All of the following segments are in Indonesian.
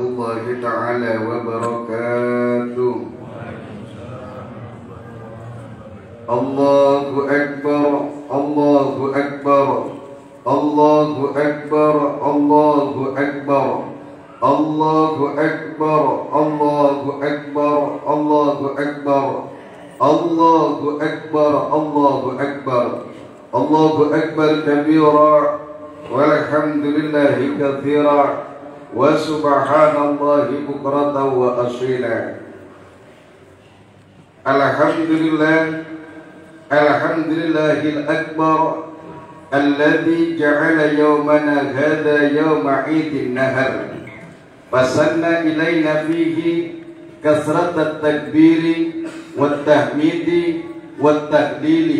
الله تعالى وبركاته. الله أكبر الله أكبر الله أكبر الله أكبر الله أكبر الله أكبر الله أكبر الله أكبر الله أكبر الله أكبر كبيرا والحمد لله كثيرا وسبحان الله بكرة وأصيلا. الحمد لله الحمد لله الأكبر الذي جعل يومنا هذا يوم عيد النهر فسن إلينا فيه كثرة التكبير والتحميد والتهليل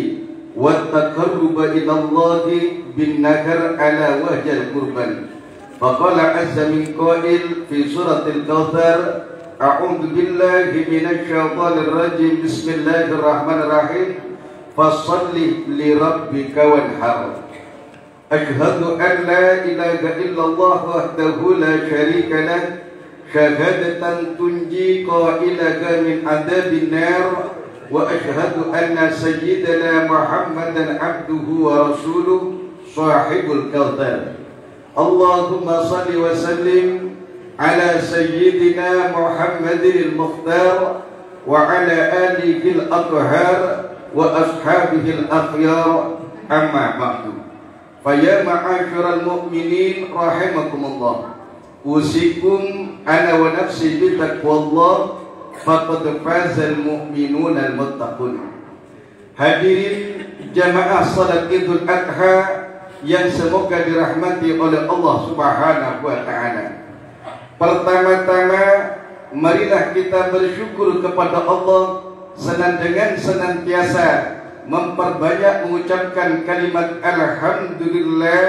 والتقرب إلى الله بالنهر على وجه القربان. فقال عز من قائل في سورة الكوثر: أعوذ بالله من الشيطان الرجيم بسم الله الرحمن الرحيم فصل لربك وانحر. أشهد أن لا إله إلا الله وحده لا شريك له شهادة تنجي قائلك من عذاب النار وأشهد أن سيدنا محمدا عبده ورسوله صاحب الكوثر. اللهم صل وسلم على سيدنا محمد المختار وعلى آله الأطهار وأصحابه الأخيار. أما بعد فيا معاشر المؤمنين رحمكم الله أوصيكم أنا ونفسي بتقوى الله فقد فاز المؤمنون المتقون. Hadirin jamaah salat Idul Adha yang semoga dirahmati oleh Allah Subhanahu wa taala. Pertama-tama marilah kita bersyukur kepada Allah dengan senantiasa memperbanyak mengucapkan kalimat alhamdulillah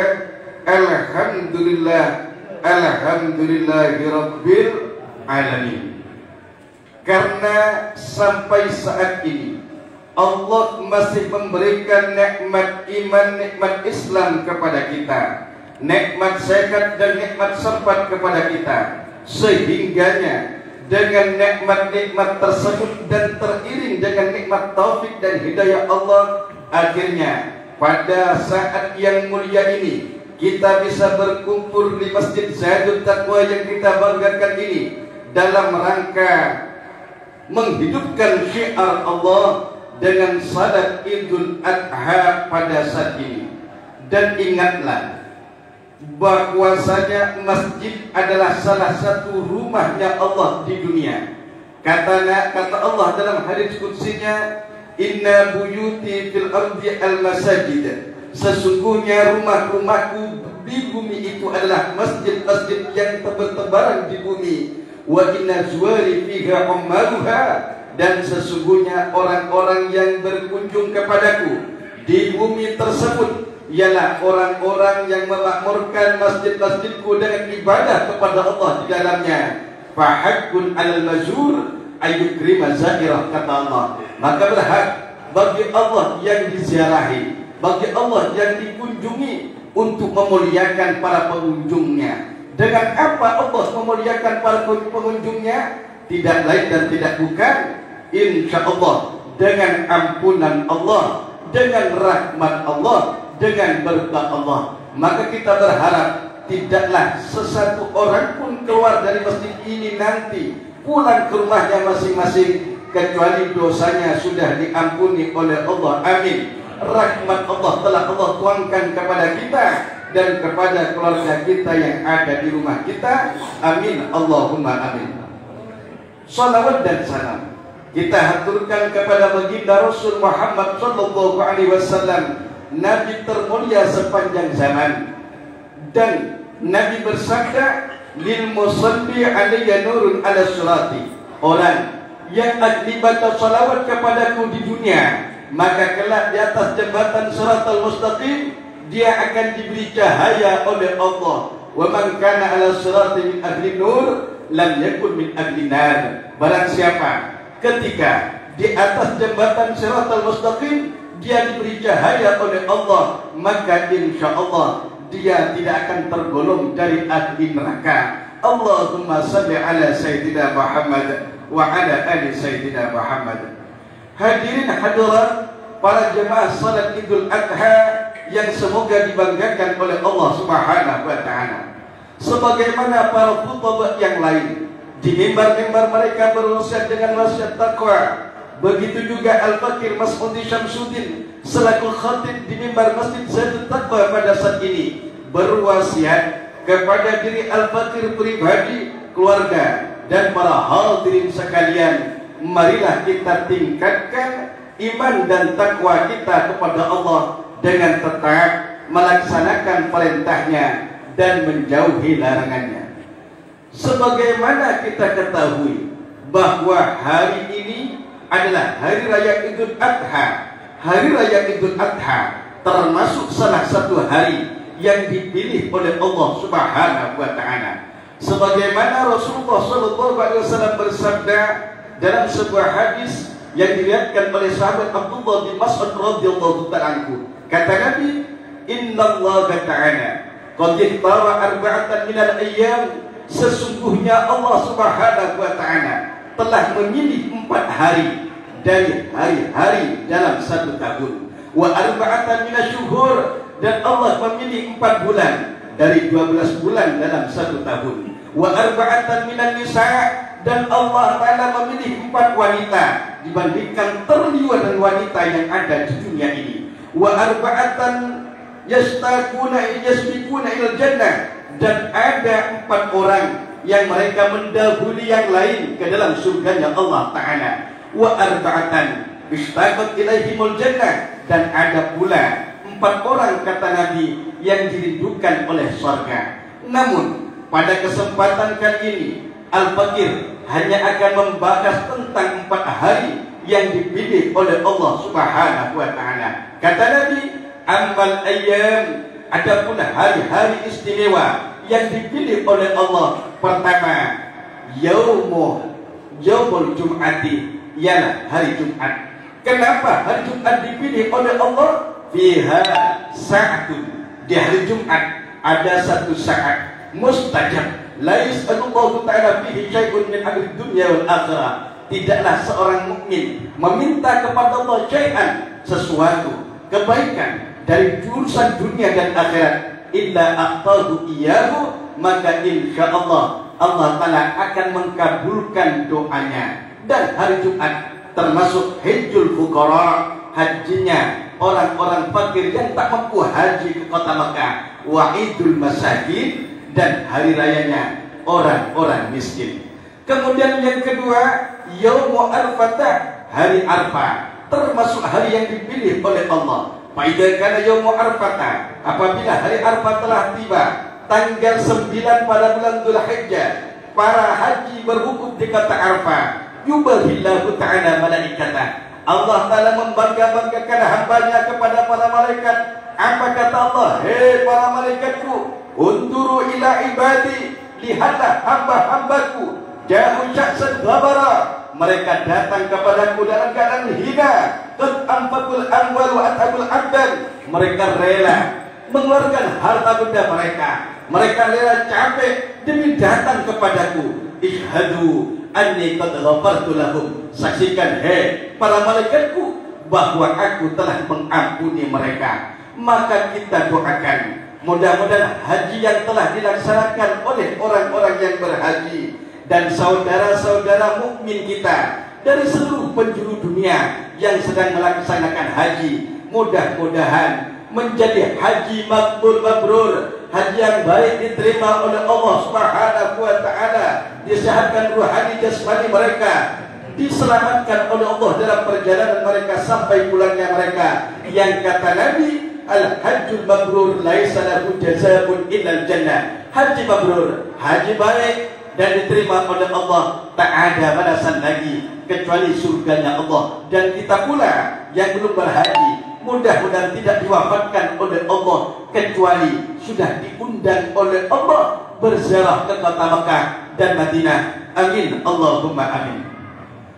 alhamdulillah alhamdulillahirabbil alamin. Karena sampai saat ini Allah masih memberikan nikmat iman, nikmat Islam kepada kita, nikmat sehat dan nikmat sempat kepada kita, sehingganya dengan nikmat-nikmat tersebut dan teriring dengan nikmat taufik dan hidayah Allah, akhirnya pada saat yang mulia ini kita bisa berkumpul di Masjid Zahidul Taqwa yang kita banggakan ini dalam rangka menghidupkan syiar Allah dengan salat Idul Adha pada saat ini. Dan ingatlah bahwasanya masjid adalah salah satu rumahnya Allah di dunia. Kata Allah dalam hadis qudsinya, inna buyuti fil ardi al masajid, sesungguhnya rumah-rumahku di bumi itu adalah masjid-masjid yang terbertebaran di bumi. Wa inna zuwari fiha ummaruha, dan sesungguhnya orang-orang yang berkunjung kepadaku di bumi tersebut ialah orang-orang yang memakmurkan masjid-masjidku dengan ibadah kepada Allah di dalamnya. Fahaqqun 'alal mazur ayyukrima zairah, kata Allah. Maka berhak bagi Allah yang diziarahi, bagi Allah yang dikunjungi untuk memuliakan para pengunjungnya. Dengan apa Allah memuliakan para pengunjungnya? Tidak lain dan tidak bukan, insya Allah dengan ampunan Allah, dengan rahmat Allah, dengan berkah Allah. Maka kita berharap tidaklah sesatu orang pun keluar dari masjid ini nanti pulang ke rumahnya masing-masing kecuali dosanya sudah diampuni oleh Allah. Amin. Rahmat Allah telah Allah tuangkan kepada kita dan kepada keluarga kita yang ada di rumah kita. Amin. Allahumma amin. Salawat dan salam kita haturkan kepada baginda Rasul Muhammad sallallahu alaihi wasallam, Nabi termulia sepanjang zaman. Dan Nabi bersabda, lil musalli alayya nurun ala surati, orang yang dibaca salawat kepadaku di dunia, maka kelak di atas jembatan Shiratal Mustaqim dia akan diberi cahaya oleh Allah. Wa man kana ala sirati min ahli nur lam yakun min ahli nar. Barang siapa ketika di atas jembatan Shiratal Mustaqim dia diberi cahaya oleh Allah, maka insya Allah dia tidak akan tergolong dari ahli neraka. Allahumma salli ala Sayyidina Muhammad wa ala ali Sayyidina Muhammad. Hadirin hadirat para jemaah salat Idul Adha yang semoga dibanggakan oleh Allah Subhanahu wa taala. Sebagaimana para khutbah yang lain, di mimbar-mimbar mereka berwasiat dengan wasiat takwa. Begitu juga Al-Fakir Mas'udi Syamsuddin selaku khatib di mimbar Masjid Zaitun Taqwa pada saat ini berwasiat kepada diri Al-Fakir pribadi, keluarga, dan para hadirin sekalian, marilah kita tingkatkan iman dan takwa kita kepada Allah dengan tetap melaksanakan perintahnya dan menjauhi larangannya. Sebagaimana kita ketahui bahwa hari ini adalah hari raya Idul Adha. Hari raya Idul Adha termasuk salah satu hari yang dipilih oleh Allah Subhanahu wa taala. Sebagaimana Rasulullah sallallahu alaihi wasallam bersabda dalam sebuah hadis yang diriwayatkan oleh sahabat Abdullah bin Mas'ud radhiyallahu ta'ala anhu. Kata Nabi, "Innallaha ta'ala qad ikhtara arba'atan minal ayyam." Sesungguhnya Allah Subhanahu wa taala telah memilih 4 hari dari hari-hari dalam 1 tahun. Wa arba'atan minasyuhur, dan Allah memilih 4 bulan dari 12 bulan dalam 1 tahun. Wa arba'atan minan nisa, dan Allah Ta'ala memilih 4 wanita dibandingkan triliunan wanita yang ada di dunia ini. Wa arba'atan yasbiquna ilal jannah, dan ada 4 orang yang mereka mendahului yang lain ke dalam surganya Allah Ta'ala. Wa arba'atan istaqat ilaihimul jannah, dan ada pula 4 orang kata Nabi yang dirindukan oleh surga. Namun pada kesempatan kali ini Al-Fakir hanya akan membahas tentang 4 hari yang dipilih oleh Allah Subhanahu wa taala. Kata Nabi, amal ayyam, ada pula hari-hari istimewa yang dipilih oleh Allah. Pertama, yaumul Jum'ati, ialah hari Jumat. Kenapa hari Jumat dipilih oleh Allah? Fiha sa'atun, di hari Jumat ada 1 saat mustajab, la yas'alullahu ta'ala fihi syai'un min amri dunya wal akhirah. Tidaklah seorang mukmin meminta kepada Allah syai'an, sesuatu kebaikan dari urusan dunia dan akhirat, illa aqtadu iyyahu, maka insyaallah Allah Ta'ala akan mengkabulkan doanya. Dan hari Jumat termasuk hajjul fuqara, hajinya orang-orang fakir yang tak mampu haji ke kota Mekah, wa idul masajid, dan hari rayanya orang-orang miskin. Kemudian yang kedua, yaumul arfah, hari Arfah, termasuk hari yang dipilih oleh Allah. Faidah kana yaumul arfah, apabila hari Arfah telah tiba, tanggal 9 pada bulan Dzulhijjah, para haji berwukuf di kota Arfah. Yubahillahu ta'ala malaikatah, Allah Ta'ala membangga-banggakan hambanya kepada para malaikat. Apa kata Allah? Hei para malaikatku, unduru ila ibadi, lihatlah hamba-hambaku, ja'u syaksan ghabara, mereka datang kepadaku dalam keadaan hina, qad anfaqul amwal wa atabul abdan, mereka rela mengeluarkan harta benda mereka, mereka rela capek demi datang kepadaku. Ishhadu anni qad ghafartu lahum, saksikan hei para malaikatku bahwa aku telah mengampuni mereka. Maka kita doakan mudah-mudahan haji yang telah dilaksanakan oleh orang-orang yang berhaji dan saudara-saudara mukmin kita dari seluruh penjuru dunia yang sedang melaksanakan haji, mudah-mudahan menjadi haji makbul mabrur, haji yang baik diterima oleh Allah Subhanahu wa taala, disehatkan rohani jasmani mereka, diselamatkan oleh Allah dalam perjalanan mereka sampai pulangnya mereka. Yang kata Nabi, al-hajjul mabrur laisa lahu jazaa'un illal jannah. Haji mabrur, haji baik dan diterima oleh Allah, tak ada balasan lagi kecuali surganya Allah. Dan kita pula yang belum berhaji, mudah-mudahan tidak diwafatkan oleh Allah kecuali sudah diundang oleh Allah berziarah ke kota Mekah dan Madinah. Amin Allahumma amin.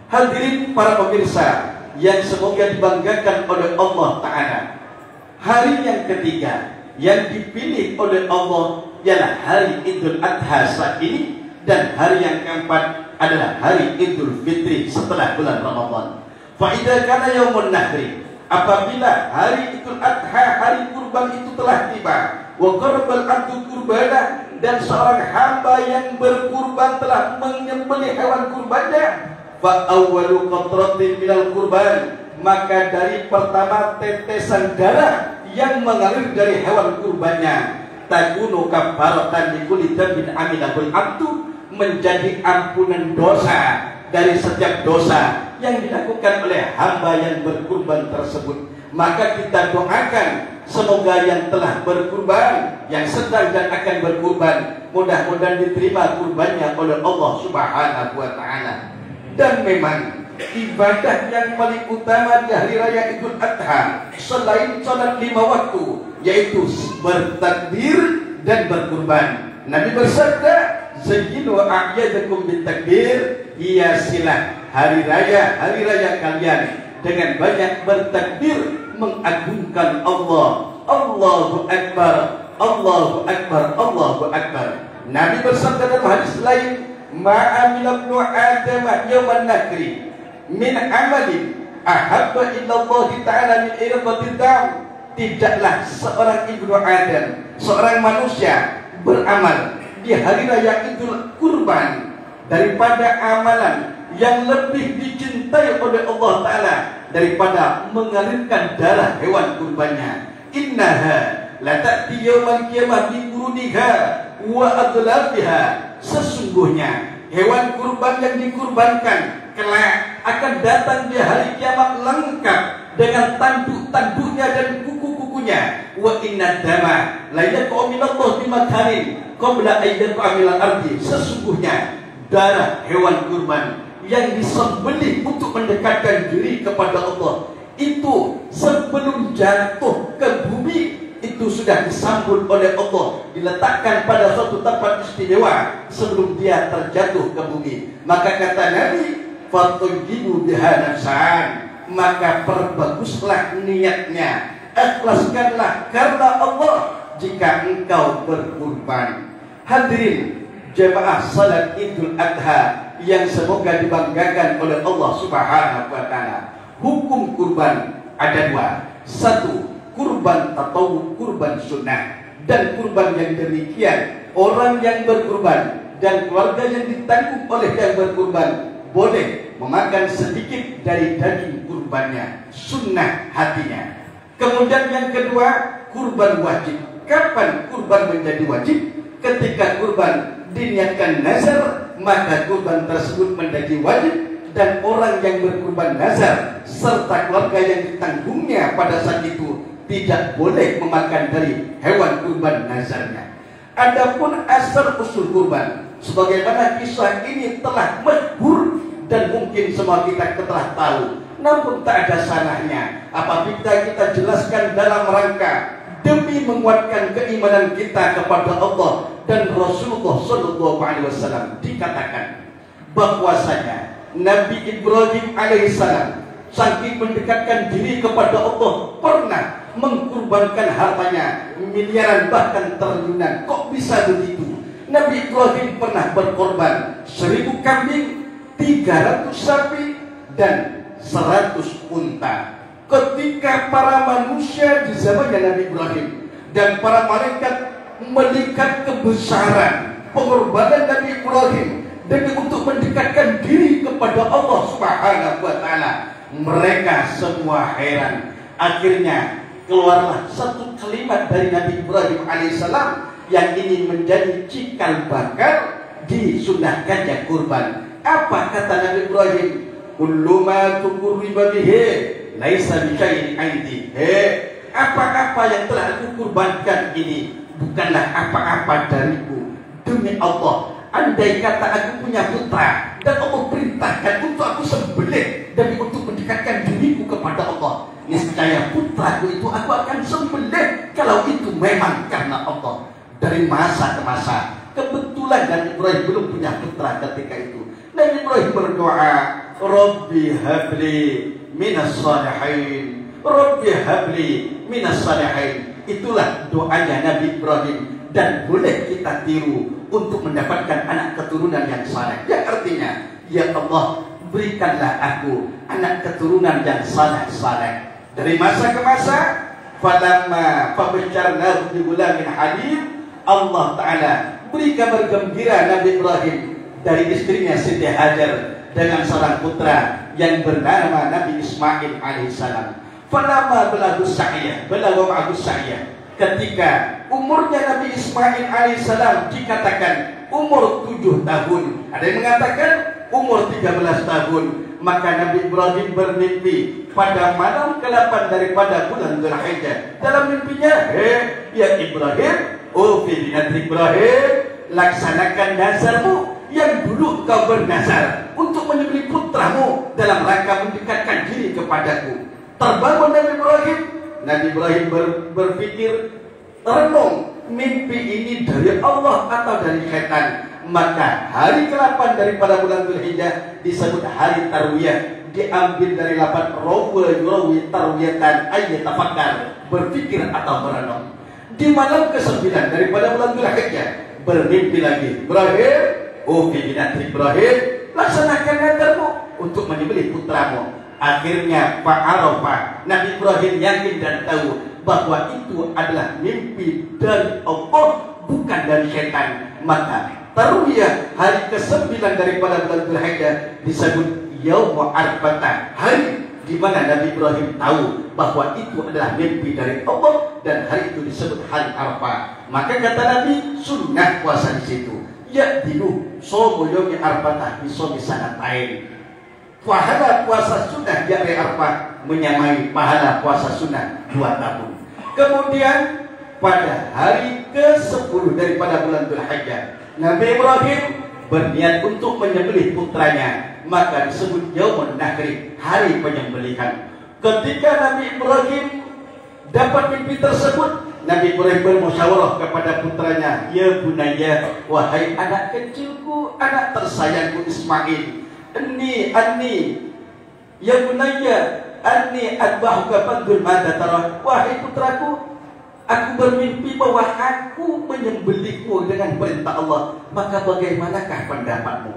Hadirin para pemirsa yang semoga dibanggakan oleh Allah Ta'ala, hari yang ketiga yang dipilih oleh Allah ialah hari Idul Adha saat ini, dan hari yang keempat adalah hari Idul Fitri setelah bulan Ramadan. Fa idza kana yaumun nahri, apabila hari Idul Adha, hari kurban itu telah tiba, wa qarbal abdu qurbana, dan seorang hamba yang berkurban telah menyembelih hewan kurbannya, fa awwalu qatratin minal kurban, maka dari pertama tetesan darah yang mengalir dari hewan kurbannya, takunu kafaratan likulli dzambin amilahul abdu, menjadi ampunan dosa dari setiap dosa yang dilakukan oleh hamba yang berkurban tersebut. Maka kita doakan semoga yang telah berkurban, yang sedang dan akan berkurban, mudah-mudahan diterima kurbannya oleh Allah Subhanahu wa taala. Dan memang ibadah yang paling utama di hari raya Idul Adha selain salat 5 waktu, yaitu bertakbir dan berkurban. Nabi bersabda, "Zayyinu a'yadakum bitakbir", hiasilah hari raya kalian dengan banyak bertakbir, mengagungkan Allah. Allahu Akbar, Allahu Akbar, Allahu Akbar. Nabi bersabda dalam hadis lain, "Ma'amila ibnu Adam yawman nakri min amalin ahabba illa Allah ta'ala min irqatid dam." Tidaklah seorang ibnu Adam, seorang manusia, beramal di hari raya Idul Kurban daripada amalan yang lebih dicintai oleh Allah Ta'ala daripada mengalirkan darah hewan kurbannya. Innaha la ta'ti yawmal qiyamah bi quruniha wa adlafiha, sesungguhnya hewan kurban yang dikurbankan kelak akan datang di hari kiamat lengkap dengan tanduk-tanduknya dan kuku-kukunya. Wa inna dama la yaqa'u minallah bimakanin qabla an yaqa'a minal ardi, sesungguhnya darah hewan kurban yang disembelih untuk mendekatkan diri kepada Allah itu sebelum jatuh ke bumi itu sudah disambut oleh Allah, diletakkan pada suatu tempat istimewa sebelum dia terjatuh ke bumi. Maka kata Nabi, "Fatujibu biha nafsan", maka perbaguslah niatnya, ikhlaskanlah karena Allah jika engkau berkurban. Hadirin jemaah salat Idul Adha yang semoga dibanggakan oleh Allah Subhanahu wa taala. Hukum kurban ada 2. 1, kurban atau kurban sunnah. Dan kurban yang demikian, orang yang berkurban dan keluarga yang ditanggung oleh yang berkurban boleh memakan sedikit dari daging kurbannya, sunnah hatinya. Kemudian yang kedua, kurban wajib. Kapan kurban menjadi wajib? Ketika kurban diniatkan nazar, maka kurban tersebut menjadi wajib, dan orang yang berkurban nazar serta keluarga yang ditanggungnya pada saat itu tidak boleh memakan dari hewan kurban nazarnya. Adapun asal usul kurban, sebagaimana kisah ini telah masyhur dan mungkin semua kita telah tahu, namun tak ada salahnya apabila kita jelaskan dalam rangka demi menguatkan keimanan kita kepada Allah dan Rasulullah SAW. Dikatakan bahwasanya Nabi Ibrahim alaihissalam saking mendekatkan diri kepada Allah pernah mengkurbankan hartanya miliaran bahkan triliunan. Kok bisa begitu? Nabi Ibrahim pernah berkorban 1000 kambing, 300 sapi, dan 100 unta. Ketika para manusia di zamannya Nabi Ibrahim dan para malaikat melihat kebesaran pengorbanan Nabi Ibrahim demi untuk mendekatkan diri kepada Allah Subhanahu wa taala, mereka semua heran. Akhirnya keluarlah satu kalimat dari Nabi Ibrahim alaihissalam yang ini menjadi cikal bakal disunahkannya kurban. Apa kata Nabi Ibrahim? Kullu ma tuqriba bihi laisa bisyai'in 'indi. Apa-apa yang telah aku kurbankan ini bukanlah apa-apa dariku. Demi Allah, andai kata aku punya putra dan Allah perintahkan untuk aku sembelih demi untuk mendekatkan diriku kepada Allah, niscaya putraku itu aku akan sembelih kalau itu memang karena Allah. Dari masa ke masa, kebetulan Nabi Ibrahim belum punya putra ketika itu. Nabi Ibrahim berdoa, Rabbi habli minas salihin, Rabbi habli minas salihin. Itulah doanya Nabi Ibrahim dan boleh kita tiru untuk mendapatkan anak keturunan yang saleh. Yang artinya, ya Allah, berikanlah aku anak keturunan yang saleh-saleh. Dari masa ke masa, falamma fabasyarnahu bi ghulamin halim, Allah Ta'ala beri kabar gembira Nabi Ibrahim dari istrinya Siti Hajar dengan seorang putra yang bernama Nabi Ismail alaihissalam. Falamma balagus sa'iyah, ketika umurnya Nabi Ismail alaihissalam dikatakan umur 7 tahun, ada yang mengatakan umur 13 tahun, maka Nabi Ibrahim bermimpi pada malam ke-8 daripada bulan Dzulhijjah. Dalam mimpinya, ya Ibrahim, Ibrahim, laksanakan nazarmu yang dulu kau bernazar untuk menyembelih putramu dalam rangka mendekatkan diri kepadaku. Terbangun Nabi Ibrahim berpikir, renung, mimpi ini dari Allah atau dari setan. Maka hari ke-8 daripada bulan Dzulhijjah disebut hari Tarwiyah, diambil dari lafaz rawa yurawi tarwiyatan ayyatafakkar, berpikir atau merenung. Di malam ke-9 daripada bulan Dzulhijjah bermimpi lagi, Ibrahim, laksanakan nazarmu untuk menyembelih putramu. Akhirnya fa'arafa, Nabi Ibrahim yakin dan tahu bahwa itu adalah mimpi dari Allah, bukan dari setan. Maka Tarwiyah hari ke-9 daripada bulan Dzulhijjah disebut Yaumul Arafah, hari di mana Nabi Ibrahim tahu bahwa itu adalah mimpi dari Allah, dan hari itu disebut hari Arafah. Maka kata Nabi, sunnah puasa di situ. Ya dinu somo yaumi Arafah bisomi sanatain. Pahala puasa sunnah di hari Arafah menyamai pahala puasa sunnah 2 tahun. Kemudian pada hari ke-10 daripada bulan Dzulhijjah, Nabi Ibrahim berniat untuk menyembelih putranya, maka disebut Yaumun Nahri, hari penyembelihan. Ketika Nabi Ibrahim dapat mimpi tersebut, Nabi Ibrahim bermusyawarah kepada putranya, ya bunayya, wahai anak kecilku, anak tersayangku Ismail, anni ya bunayya anni adbahuka fanzur madza tara, wahai putraku, aku bermimpi bahwa aku menyembelihmu dengan perintah Allah, maka bagaimanakah pendapatmu?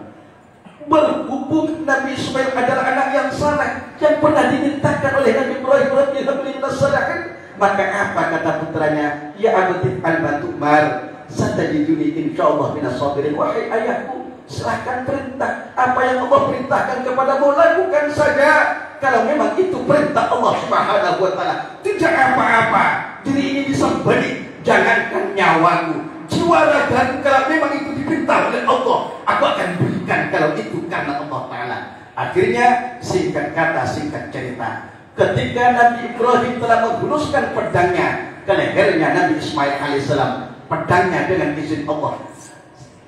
Berhubung Nabi Ismail adalah anak yang saleh, yang pernah dimintakan oleh Nabi Ibrahim radhiyallahu anhu, maka apa kata putranya? Ya abatif al-matumar satajiduni insyaallah minas sabirin. Wahai ayahku, silahkan perintah apa yang Allah perintahkan kepadamu, lakukan saja. Kalau memang itu perintah Allah Subhanahu wa Ta'ala, tidak apa-apa. Diri ini disembelih, jangankan nyawamu, jiwa ragaku, kalau memang itu diperintah oleh Allah, aku akan berikan kalau itu karena Allah Ta'ala. Akhirnya singkat kata singkat cerita, ketika Nabi Ibrahim telah menghuluskan pedangnya ke lehernya Nabi Ismail alaihissalam, pedangnya dengan izin Allah,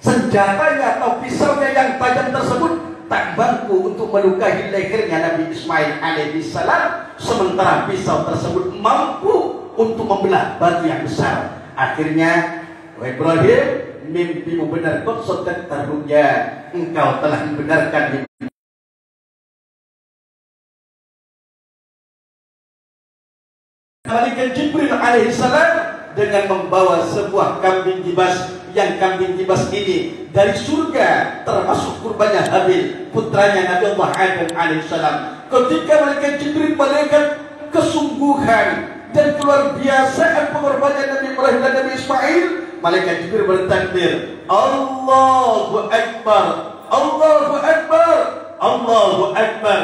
senjatanya atau pisaunya yang tajam tersebut tak mampu untuk melukai lehernya Nabi Ismail alaihissalam, sementara pisau tersebut mampu untuk membelah batu yang besar. Akhirnya, wahai Ibrahim, mimpimu benar, qad saddaqta ru'ya, engkau telah membenarkan mimpi. Malaikat Jibril alaihissalam dengan membawa sebuah kambing kibas, yang kambing kibas ini dari surga, termasuk kurbannya Habil, putranya Nabi Allah Adam alaihissalam. Ketika malaikat Jibril melihat kesungguhan dan keluar biasaan pengorbanan Nabi Ibrahim dan Nabi Ismail, malaikat Jibril bertakbir, Allahu Akbar, Allahu Akbar, Allahu Akbar.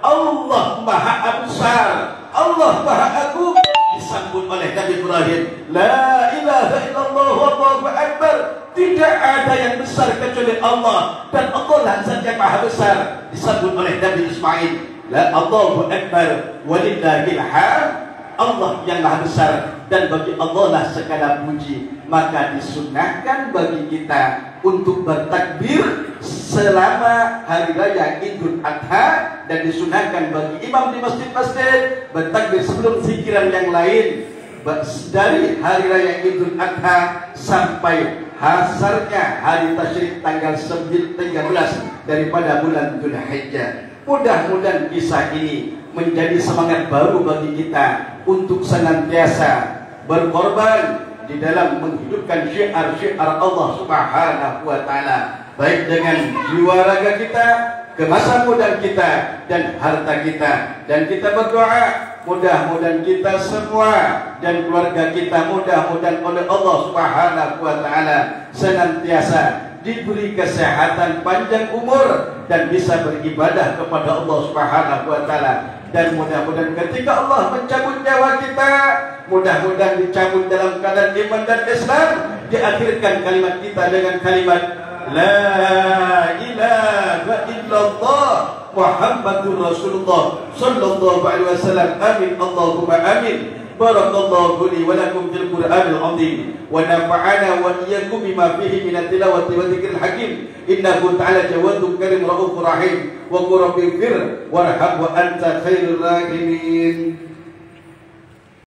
Allah Maha Besar, Allah Maha Agung. Disambut oleh Nabi Ibrahim, la ilaha illallah wallahu akbar, tidak ada yang besar kecuali Allah, dan Allah lah zat yang maha besar. Disambut oleh Nabi Ismail, la Allahu akbar walillahil hamd, Allah yang maha besar dan bagi Allah lah segala puji. Maka disunahkan bagi kita untuk bertakbir selama hari raya Idul Adha, dan disunahkan bagi imam di masjid-masjid bertakbir sebelum zikiran yang lain dari hari raya Idul Adha sampai hasarnya hari tasyrik tanggal 13 daripada bulan Dzulhijjah. Mudah-mudahan kisah ini menjadi semangat baru bagi kita untuk senantiasa berkorban di dalam menghidupkan syiar-syiar Allah Subhanahu wa taala, baik dengan jiwa raga kita, kemasa muda kita, dan harta kita. Dan kita berdoa mudah-mudahan kita semua dan keluarga kita mudah-mudahan oleh Allah Subhanahu wa taala senantiasa diberi kesehatan, panjang umur, dan bisa beribadah kepada Allah Subhanahu wa taala. Dan mudah-mudahan ketika Allah mencabut nyawa kita, mudah-mudahan dicabut dalam keadaan iman dan Islam, diakhirkan kalimat kita dengan kalimat La ilaha illallah Muhammadur Rasulullah sallallahu alaihi wasallam. Amin Allahumma amin. Barakallahu li wa lakum fil Qur'anil azim wa nafa'ana wa iyyakum bima fihi min at-tilawati wa dzikril hakim. Innahu ta'ala jawadun karim raufur rahim wa qur rabbighfir warham wa anta khairur rahimin.